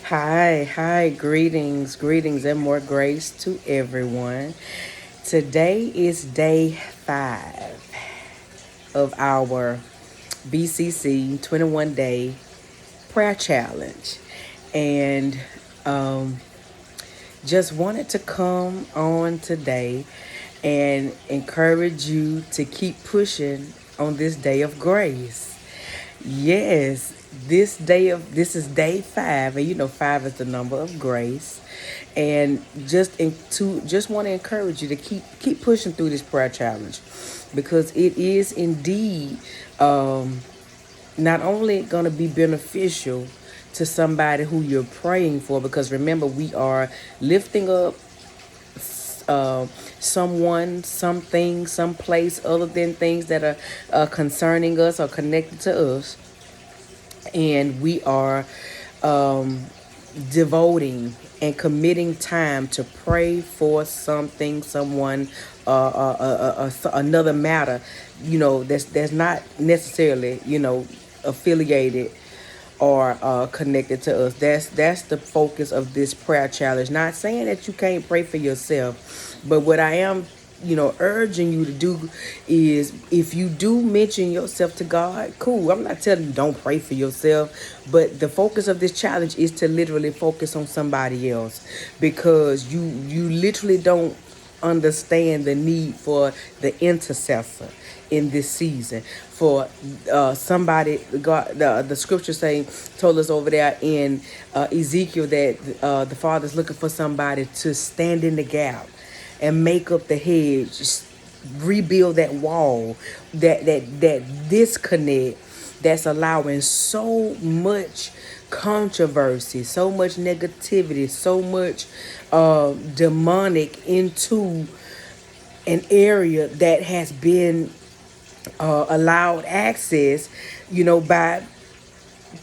Hi, greetings, and more grace to everyone. Today is day 5 of our BCC 21 day prayer challenge. And um, just wanted to come on today and encourage you to keep pushing on this day of grace. Yes, this is day 5, and 5 is the number of grace. And just want to encourage you to keep pushing through this prayer challenge, because it is indeed not only going to be beneficial to somebody who you're praying for, because remember, we are lifting up uh, someone, something, some place other than things that are concerning us or connected to us. And we are um, devoting and committing time to pray for something, someone, another matter, that's not necessarily, affiliated or connected to us. That's the focus of this prayer challenge. Not saying that you can't pray for yourself, but what I am, urging you to do is, if you do mention yourself to God, cool. I'm not telling you don't pray for yourself, but the focus of this challenge is to literally focus on somebody else, because you literally don't understand the need for the intercessor in this season. For somebody, God, the scripture told us over there in Ezekiel that the Father's looking for somebody to stand in the gap and make up the hedge, rebuild that wall, that disconnect that's allowing so much controversy, so much negativity, so much demonic into an area that has been allowed access, by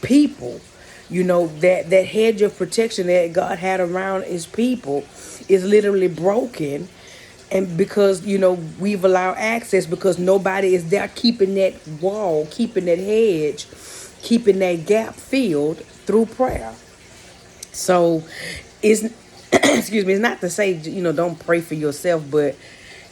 people. That hedge of protection that God had around his people is literally broken. And because, we've allowed access, because nobody is there keeping that wall, keeping that hedge, keeping that gap filled through prayer. So it's excuse me, it's not to say, don't pray for yourself, but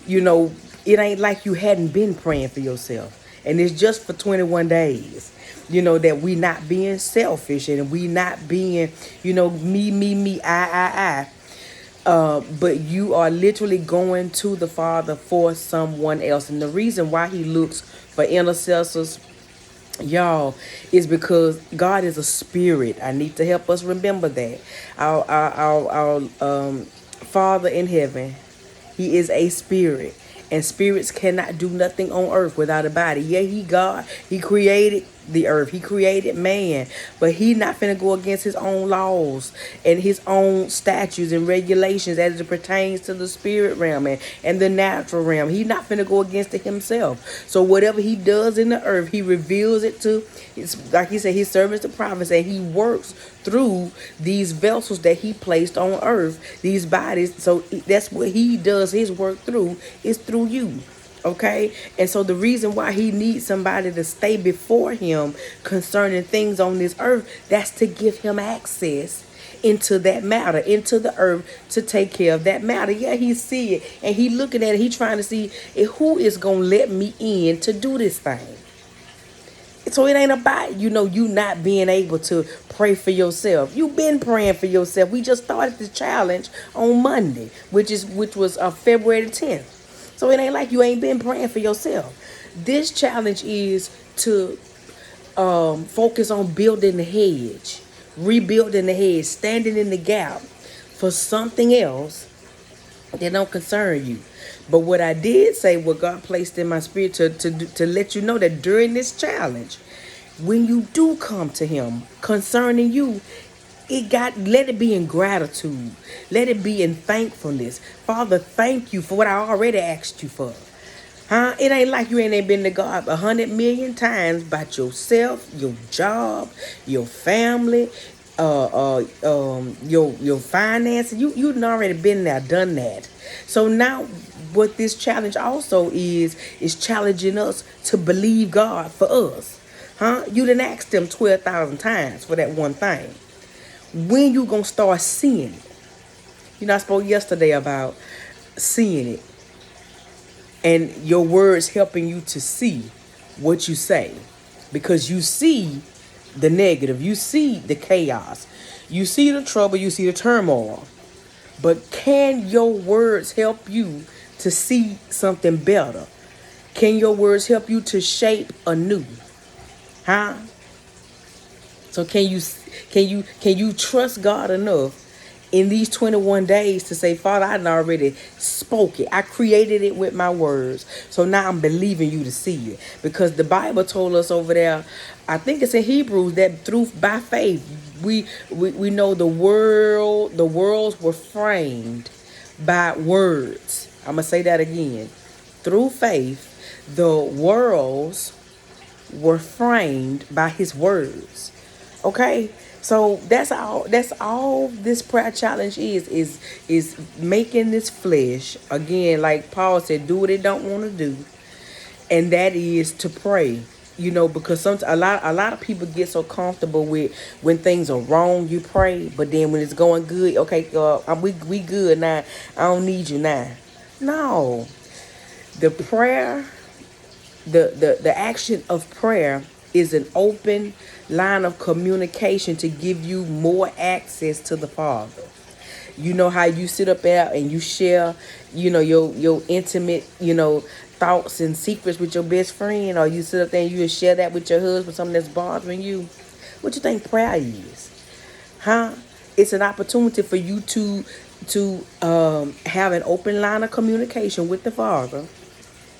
it ain't like you hadn't been praying for yourself. And it's just for 21 days. That we not being selfish, and we not being, me, I. But you are literally going to the Father for someone else. And the reason why he looks for intercessors, y'all, is because God is a spirit. I need to help us remember that. Our Father in heaven, he is a spirit. And spirits cannot do nothing on earth without a body. Yeah, he God. He created the earth. He created man. But he not finna go against his own laws and his own statutes and regulations as it pertains to the spirit realm and the natural realm. He not finna go against it himself. So whatever he does in the earth, he reveals it to, like he said, his servants, the prophets, and he works through these vessels that he placed on earth, these bodies. So that's what he does his work through, is through you. Okay. And so the reason why he needs somebody to stay before him concerning things on this earth, that's to give him access into that matter, into the earth, to take care of that matter. Yeah, he see it, and he looking at it. He trying to see who is gonna let me in to do this thing. So it ain't about, you not being able to pray for yourself. You've been praying for yourself. We just started the challenge on Monday, which was February the 10th. So it ain't like you ain't been praying for yourself. This challenge is to focus on building the hedge, rebuilding the hedge, standing in the gap for something else that don't concern you. But what I did say, what God placed in my spirit to let you know, that during this challenge, when you do come to him concerning you, let it be in gratitude. Let it be in thankfulness. Father, thank you for what I already asked you for. Huh? It ain't like you ain't been to God 100 million times about yourself, your job, your family, your finances. You done already been there, done that. So now what this challenge also is challenging us to believe God for us. Huh? You done asked him 12,000 times for that one thing. when you gonna start seeing it? You know, I spoke yesterday about seeing it, and your words helping you to see what you say, because you see the negative, you see the chaos, you see the trouble, you see the turmoil. But can your words help you to see something better? Can your words help you to shape anew? Huh? So can you trust God enough in these 21 days to say, Father, I already spoke it. I created it with my words. So now I'm believing you to see it. Because the Bible told us over there, I think it's in Hebrews, that through by faith, we know the worlds were framed by words. I'm gonna say that again. Through faith, the worlds were framed by his words. Okay? So that's all this prayer challenge is making this flesh, again, like Paul said, do what it don't want to do. And that is to pray. You know, because sometimes a lot of people get so comfortable with when things are wrong, you pray, but then when it's going good, okay, we good now. I don't need you now. No, the prayer, the action of prayer is an open line of communication to give you more access to the Father. You know how you sit up there and you share, your intimate, thoughts and secrets with your best friend, or you sit up there and you share that with your husband, something that's bothering you. What you think prayer is? Huh? It's an opportunity for you to have an open line of communication with the Father,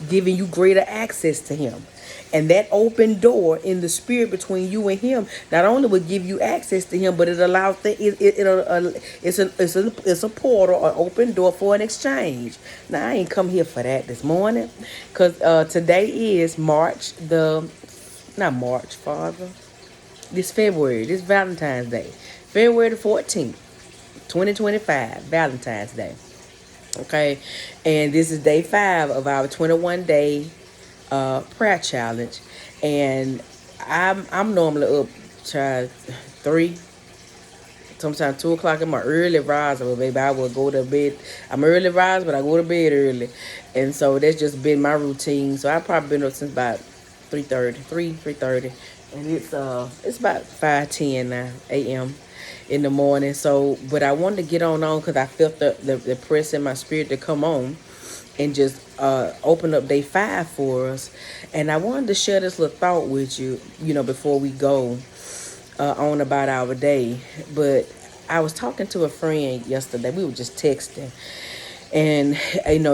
giving you greater access to him. And that open door in the spirit between you and him not only will give you access to him, but it allows it's a portal, an open door for an exchange. Now, I ain't come here for that this morning, because today is not March, Father. This February, this Valentine's Day, February the 14th, 2025, Valentine's Day. Okay, and this is day 5 of our 21-day prayer challenge, and I'm normally up try 3, sometimes 2 o'clock. I'm an early riser, but baby, I will go to bed. I'm early riser, but I go to bed early, and so that's just been my routine. So I've probably been up since about 3:30, and it's about 5:10 now a.m. in the morning. So, but I wanted to get on because I felt the press in my spirit to come on and just open up day 5 for us. And I wanted to share this little thought with you, before we go on about our day. But I was talking to a friend yesterday. We were just texting. And,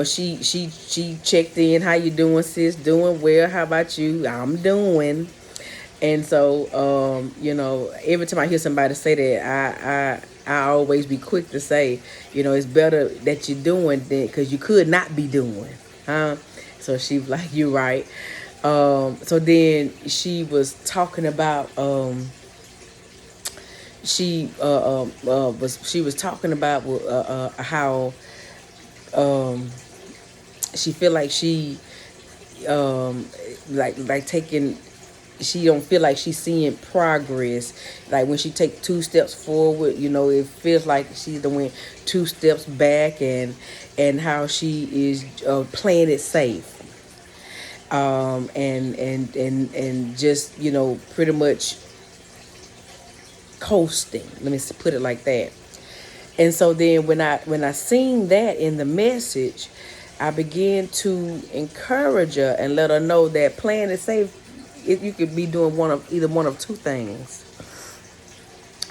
she checked in. How you doing, sis? Doing well. How about you? I'm doing. And so, every time I hear somebody say that, I always be quick to say, it's better that you're doing than, because you could not be doing, huh? So she was like, you're right. So then she was talking about, she was talking about how she feel like she like taking. She don't feel like she's seeing progress. Like when she take 2 steps forward, it feels like she's doing 2 steps back, and how she is playing it safe, and just pretty much coasting. Let me put it like that. And so then when I seen that in the message, I began to encourage her and let her know that playing it safe, you could be doing either one of 2 things.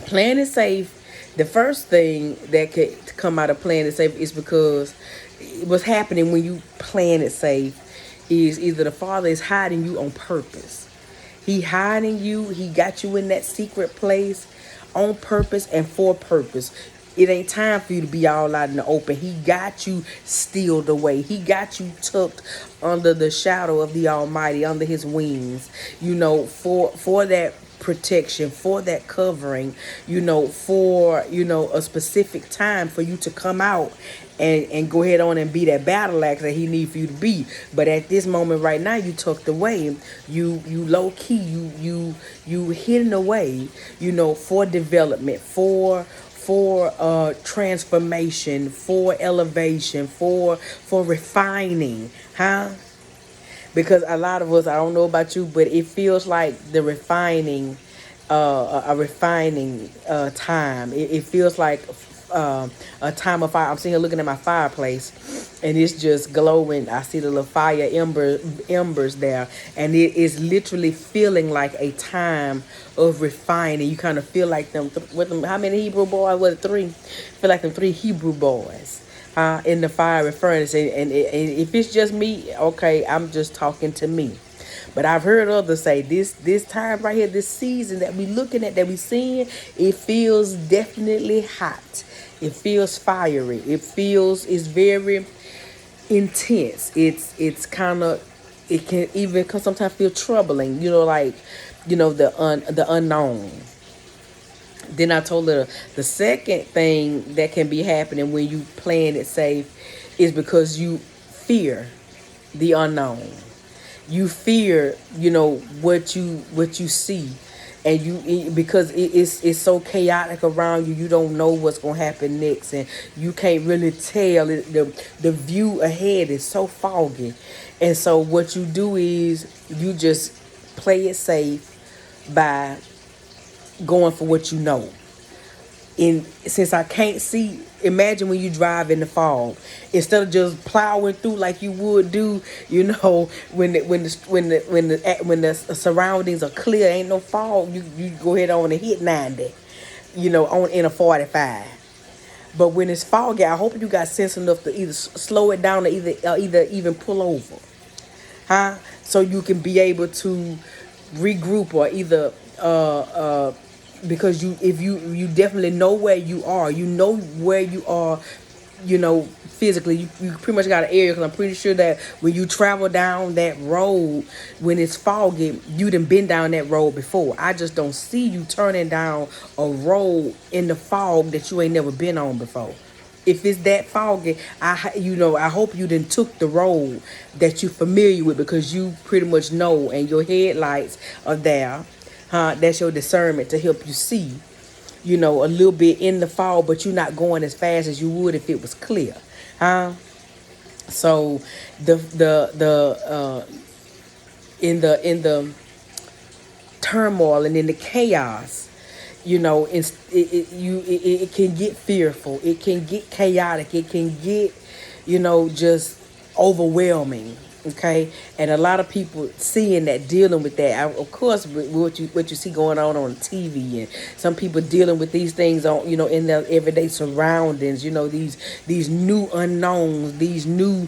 Playing it safe, the first thing that could come out of playing it safe is because what's happening when you playing it safe is either the Father is hiding you on purpose. He hiding you. He got you in that secret place on purpose and for purpose. It ain't time for you to be all out in the open. He got you stealed away. He got you tucked under the shadow of the Almighty, under his wings, for that protection, for that covering, for, a specific time for you to come out and go ahead on and be that battle axe that he needs for you to be. But at this moment right now, you tucked away, you low key, you hidden away, for development, for transformation, for elevation, for refining, huh? Because a lot of us, I don't know about you, but it feels like the refining, a refining time. It feels like a time of fire. I'm sitting here looking at my fireplace, and it's just glowing. I see the little fire embers there, and it is literally feeling like a time of refining. You kind of feel like them. How many Hebrew boys? Was it 3? Feel like them 3 Hebrew boys. In the fiery furnace, and if it's just me, okay, I'm just talking to me. But I've heard others say this time right here, this season that we looking at, that we seeing, it feels definitely hot. It feels fiery. It's very intense. It's kind of, it can even sometimes feel troubling. The unknown. Then I told her the second thing that can be happening when you playing it safe is because you fear the unknown. You fear, what you see, and because it's so chaotic around you. You don't know what's gonna happen next, and you can't really tell. The view ahead is so foggy, and so what you do is you just play it safe by going for what you know. Since I can't see, imagine when you drive in the fog, instead of just plowing through like you would do, when the surroundings are clear, ain't no fog, you go ahead on and hit 90, in a 45. But when it's foggy, I hope you got sense enough to either slow it down or either even pull over, huh? So you can be able to regroup, or either because if you definitely know where you are, physically, you pretty much got an area. Because I'm pretty sure that when you travel down that road, when it's foggy, you done been down that road before. I just don't see you turning down a road in the fog that you ain't never been on before. If it's that foggy, I hope you done took the road that you're familiar with, because you pretty much know, and your headlights are there. That's your discernment to help you see, a little bit in the fog, but you're not going as fast as you would if it was clear. So in the turmoil and in the chaos, it can get fearful, it can get chaotic, it can get, just overwhelming. Okay, and a lot of people seeing that, dealing with that. Of course, what you see going on TV, and some people dealing with these things on, in their everyday surroundings. These new unknowns, these new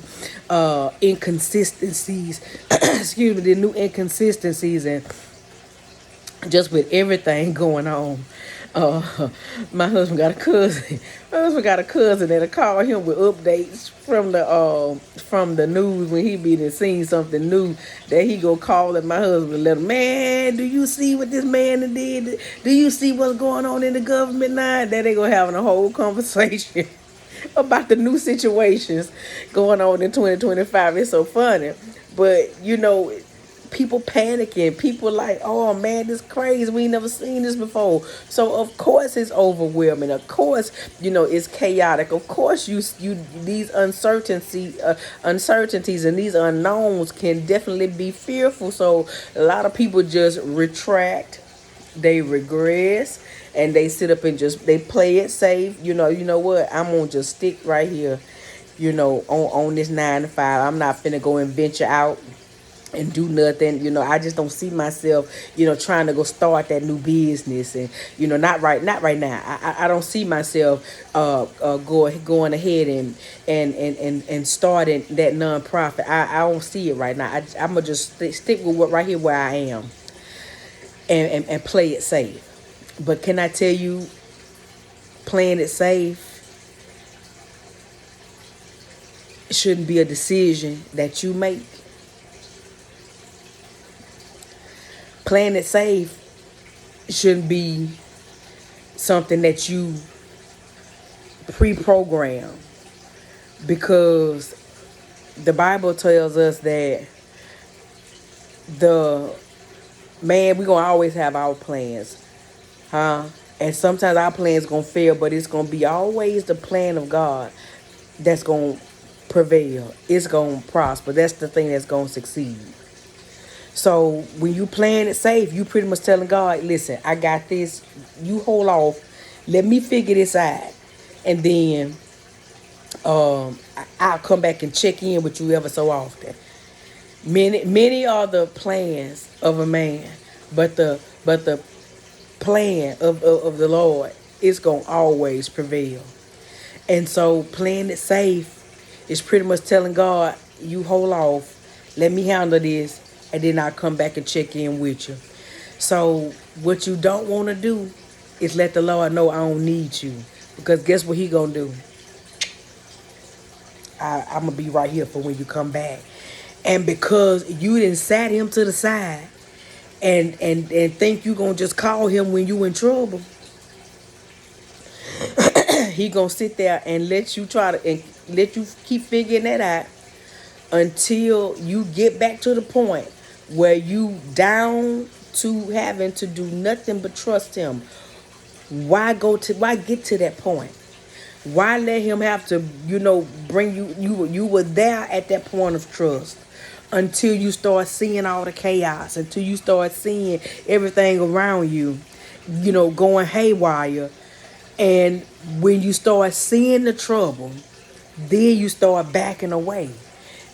inconsistencies. Excuse me, the new inconsistencies, and just with everything going on. My husband got a cousin. My husband got a cousin that'll call him with updates from the news when he be there seeing something new, that he go call at my husband and let him, man, do you see what this man did? Do you see what's going on in the government now? That they gonna having a whole conversation about the new situations going on in 2025. It's so funny, but people panicking, people like, oh man, this crazy, we ain't never seen this before. So of course it's overwhelming, of course it's chaotic, of course you these uncertainties and these unknowns can definitely be fearful. So a lot of people just retract, they regress, and they sit up and they play it safe. You know what, I'm gonna just stick right here, on this 9 to 5. I'm not finna go and venture out and do nothing. I just don't see myself, trying to go start that new business, and not right now. I don't see myself going ahead and starting that nonprofit. I don't see it right now. I'm gonna just stick with what right here where I am, and play it safe. But can I tell you, playing it safe shouldn't be a decision that you make. Playing it safe shouldn't be something that you pre-program, because the Bible tells us that the we're gonna always have our plans, huh? And sometimes our plans gonna fail, but it's gonna be always the plan of God that's gonna prevail. It's gonna prosper. That's the thing that's gonna succeed. So when you playing it safe, you pretty much telling God, listen, I got this. You hold off. Let me figure this out. And then I'll come back and check in with you ever so often. Many are the plans of a man, but the plan of the Lord is gonna always prevail. And so playing it safe is pretty much telling God, you hold off, let me handle this, and then I'll come back and check in with you. So what you don't want to do is let the Lord know I don't need you. Because guess what he gonna do? I'm gonna be right here for when you come back. And because you didn't sat him to the side and think you gonna just call him when you in trouble, he gonna sit there and let you let you keep figuring that out until you get back to the point where you down to having to do nothing but trust him. Why get to that point? Why let him have to, bring you were there at that point of trust until you start seeing all the chaos, until you start seeing everything around you, going haywire. And when you start seeing the trouble, then you start backing away.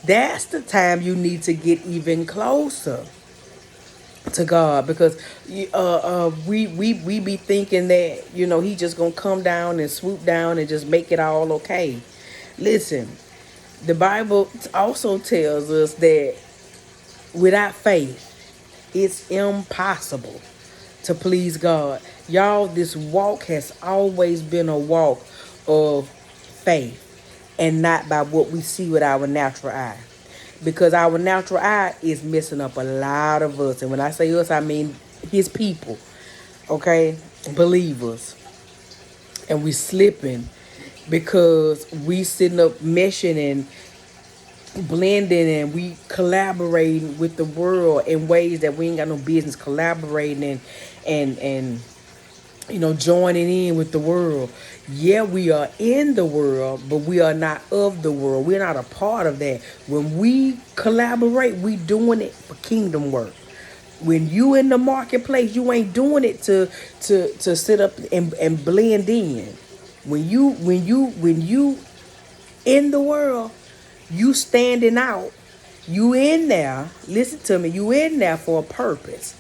That's the time you need to get even closer to God, because we be thinking that he just gonna come down and swoop down and just make it all okay. Listen, the Bible also tells us that without faith, it's impossible to please God. Y'all, this walk has always been a walk of faith and not by what we see with our natural eye. Because our natural eye is messing up a lot of us. And when I say us, I mean his people. Okay? Believers. And we slipping because we sitting up meshing and blending, and we collaborating with the world in ways that we ain't got no business collaborating and joining in with the world. Yeah, we are in the world, but we are not of the world. We're not a part of that. When we collaborate, we doing it for kingdom work. When you in the marketplace, you ain't doing it to sit up and blend in. When you in the world, you standing out. You in there, listen to me, you in there for a purpose.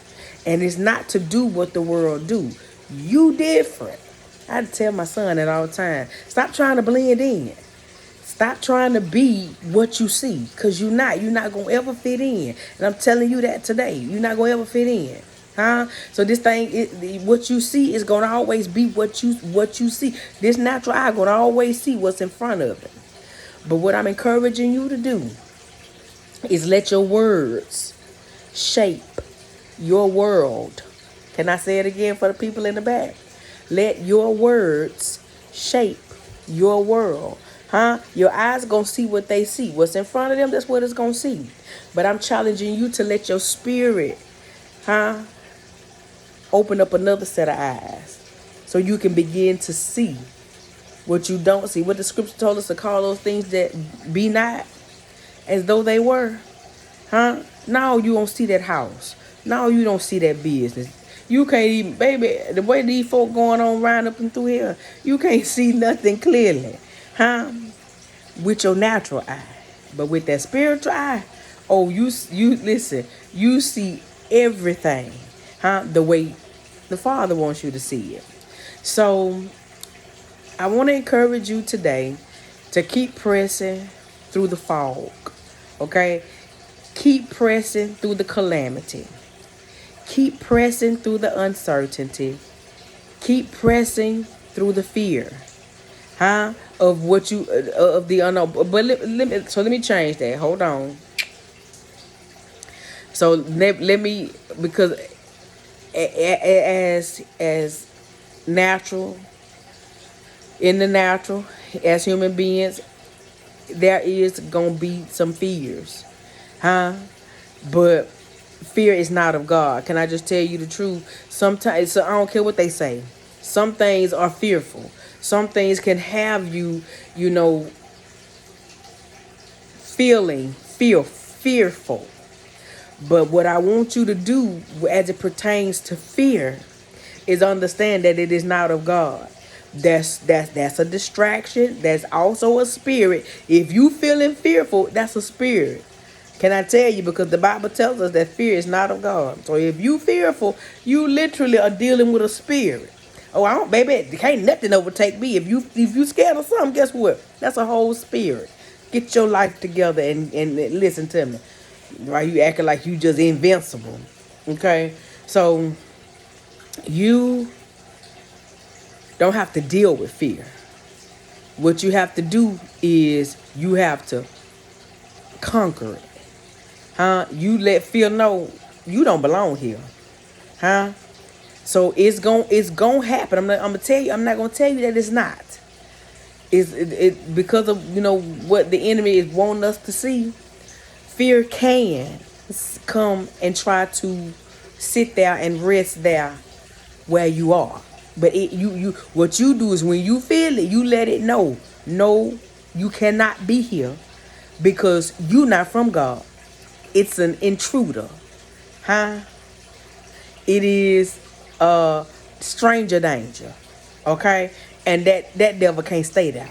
And it's not to do what the world do. You different. I tell my son that all the time. Stop trying to blend in. Stop trying to be what you see. Because you're not. You're not going to ever fit in. And I'm telling you that today. You're not going to ever fit in. Huh? So this thing, what you see is going to always be what you see. This natural eye going to always see what's in front of it. But what I'm encouraging you to do is let your words shape your world. Can I say it again for the people in the back? Let your words shape your world. Huh? Your eyes going to see what they see. What's in front of them, that's what it's going to see. But I'm challenging you to let your spirit, open up another set of eyes so you can begin to see what you don't see. What the scripture told us to call those things that be not as though they were. Huh? Now you don't see that house. Now you don't see that business. You can't even, baby, the way these folk going on around up and through here, you can't see nothing clearly. Huh? With your natural eye. But with that spiritual eye, oh, you listen, you see everything, the way the Father wants you to see it. So I want to encourage you today to keep pressing through the fog. Okay? Keep pressing through the calamity. Keep pressing through the uncertainty. Keep pressing through the fear. Of what you, of the unknown. But let me change that. Hold on. So let me, because as natural, in the natural, as human beings, there is gonna be some fears, huh? But fear is not of God. Can I just tell you the truth? Sometimes, so I don't care what they say. Some things are fearful. Some things can have you, you know, fearful. But what I want you to do as it pertains to fear is understand that it is not of God. That's a distraction. That's also a spirit. If you feeling fearful, that's a spirit. Can I tell you? Because the Bible tells us that fear is not of God. So if you fearful, you literally are dealing with a spirit. Oh, I don't, baby, can't nothing overtake me. If you scared of something, guess what? That's a whole spirit. Get your life together and listen to me. Right? You acting like you just invincible. Okay? So you don't have to deal with fear. What you have to do is you have to conquer it. Huh? You let fear know you don't belong here. Huh? So it's gonna happen. I'm gonna tell you. I'm not gonna tell you that it's not. It because of what the enemy is wanting us to see. Fear can come and try to sit there and rest there where you are. But what you do is when you feel it, you let it know. No, you cannot be here because you're not from God. It's an intruder. Huh? It is stranger danger. Okay? And that devil can't stay there.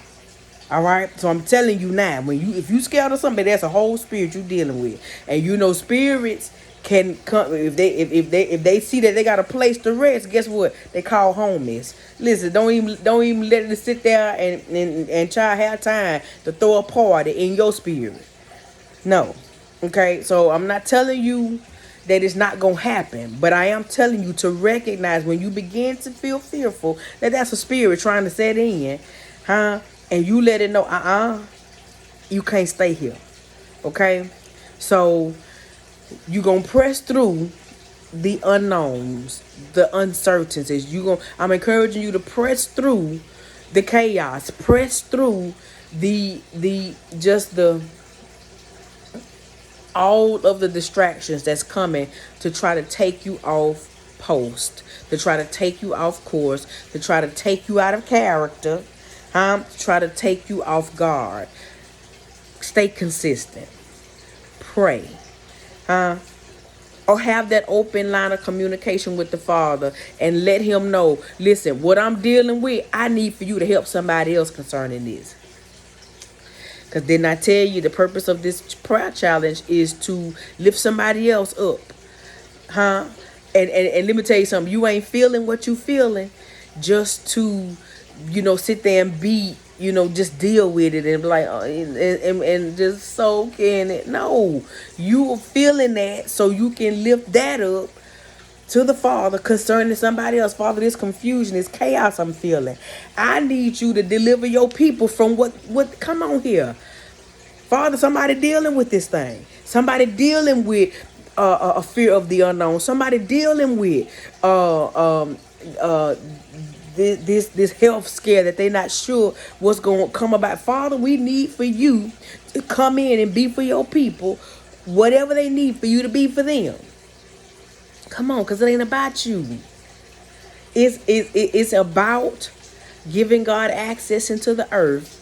All right, so I'm telling you now, if you scared of somebody, that's a whole spirit you dealing with, and spirits can come if they see that they got a place to rest. Guess what? They call home is. Listen, don't even let it sit there and try to have time to throw a party in your spirit. No, okay. So I'm not telling you that it's not gonna happen, but I am telling you to recognize when you begin to feel fearful that that's a spirit trying to set in, huh? And you let it know, you can't stay here. Okay? So you gonna press through the unknowns, the uncertainties. I'm encouraging you to press through the chaos, press through the all of the distractions that's coming to try to take you off post, to try to take you off course, to try to take you out of character. Try to take you off guard. Stay consistent. Pray. Or have that open line of communication with the Father and let him know, listen, what I'm dealing with, I need for you to help somebody else concerning this. Because didn't I tell you the purpose of this prayer challenge is to lift somebody else up? And let me tell you something. You ain't feeling what you feeling just to sit there and be, just deal with it and be like, and just soak in it. No, you are feeling that so you can lift that up to the Father concerning somebody else. Father, this confusion, this chaos I'm feeling. I need you to deliver your people from what come on here. Father, somebody dealing with this thing. Somebody dealing with a fear of the unknown. Somebody dealing with this health scare that they're not sure what's going to come about. Father, we need for you to come in and be for your people whatever they need for you to be for them. Come on, because it ain't about you. It's about giving God access into the earth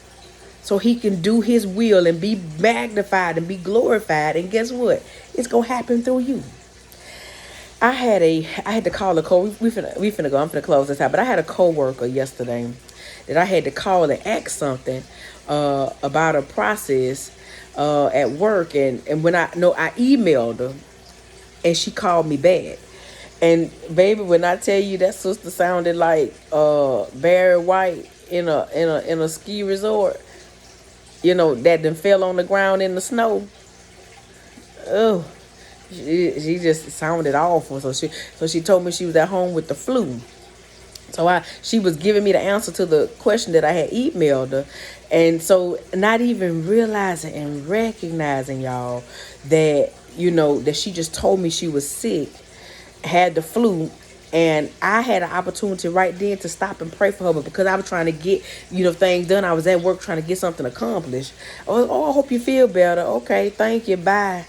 so he can do his will and be magnified and be glorified. And guess what? It's going to happen through you. I had to call a we finna go. I'm finna close this out. But I had a coworker yesterday that I had to call and ask something about a process at work, and when I emailed her, and she called me back. And baby, when I tell you that sister sounded like Barry White in a ski resort, that then fell on the ground in the snow. Oh. She just sounded awful. So she told me she was at home with the flu. So she was giving me the answer to the question that I had emailed her. And so not even realizing and recognizing, y'all, that, that she just told me she was sick, had the flu, And I had an opportunity right then to stop and pray for her, but because I was trying to get, things done, I was at work trying to get something accomplished. Oh, I hope you feel better. Okay, thank you, bye.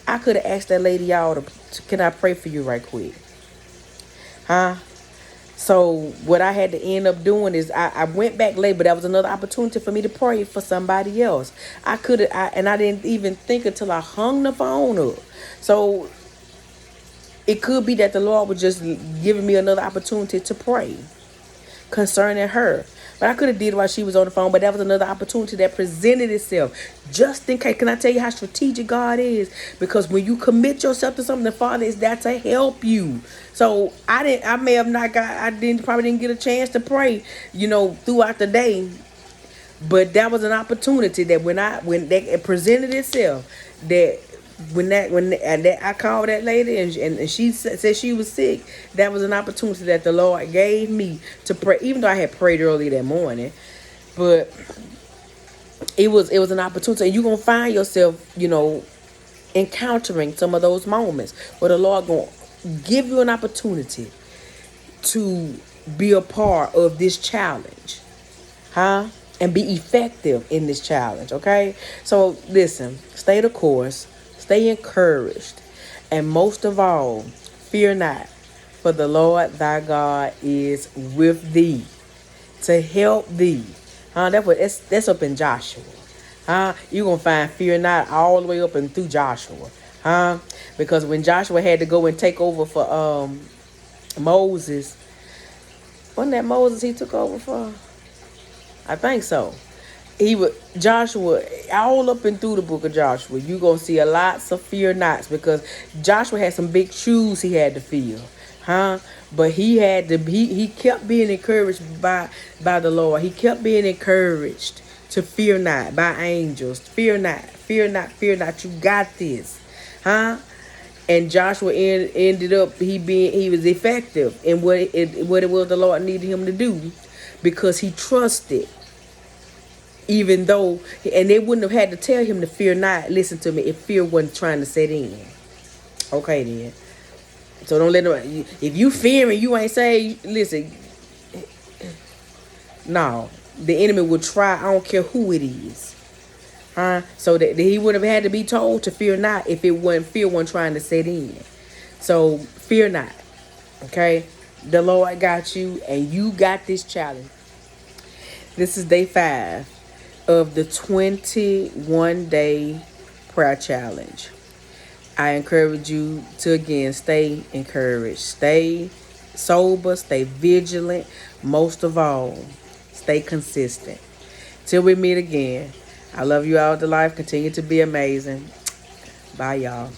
I could have asked that lady, y'all, can I pray for you right quick? Huh? So what I had to end up doing is I went back late, but that was another opportunity for me to pray for somebody else. I didn't even think until I hung the phone up. So it could be that the Lord was just giving me another opportunity to pray concerning her. But I could have did it while she was on the phone, but that was another opportunity that presented itself. Just in case. Can I tell you how strategic God is? Because when you commit yourself to something, the Father is there to help you. So I probably didn't get a chance to pray, throughout the day. But that was an opportunity that when that presented itself, that I called that lady and she said she was sick, that was an opportunity that the Lord gave me to pray, even though I had prayed early that morning. But it was an opportunity, and you're gonna find yourself, encountering some of those moments where the Lord gonna give you an opportunity to be a part of this challenge, huh? And be effective in this challenge, okay? So listen, stay the course. Stay encouraged. And most of all, fear not, for the Lord thy God is with thee to help thee. That's up in Joshua. You're going to find fear not all the way up and through Joshua. Because when Joshua had to go and take over for Moses, wasn't that Moses he took over for? I think so. Joshua, all up and through the book of Joshua, you're going to see a lots of fear nots, because Joshua had some big shoes he had to fill. But he kept being encouraged by the Lord. He kept being encouraged to fear not by angels. Fear not, fear not, fear not. You got this. And Joshua ended up, he was effective in what it was the Lord needed him to do, because he trusted. Even though, and they wouldn't have had to tell him to fear not, listen to me, if fear wasn't trying to set in. Okay then. So don't let them, if you fearing, you ain't say, listen, no, the enemy will try, I don't care who it is. So that he would have had to be told to fear not if fear wasn't trying to set in. So fear not. Okay? The Lord got you, and you got this challenge. This is day 5 of the 21-day prayer challenge. I encourage you to, again, stay encouraged. Stay sober, stay vigilant. Most of all, stay consistent. Till we meet again, I love you all to life. Continue to be amazing. Bye, y'all.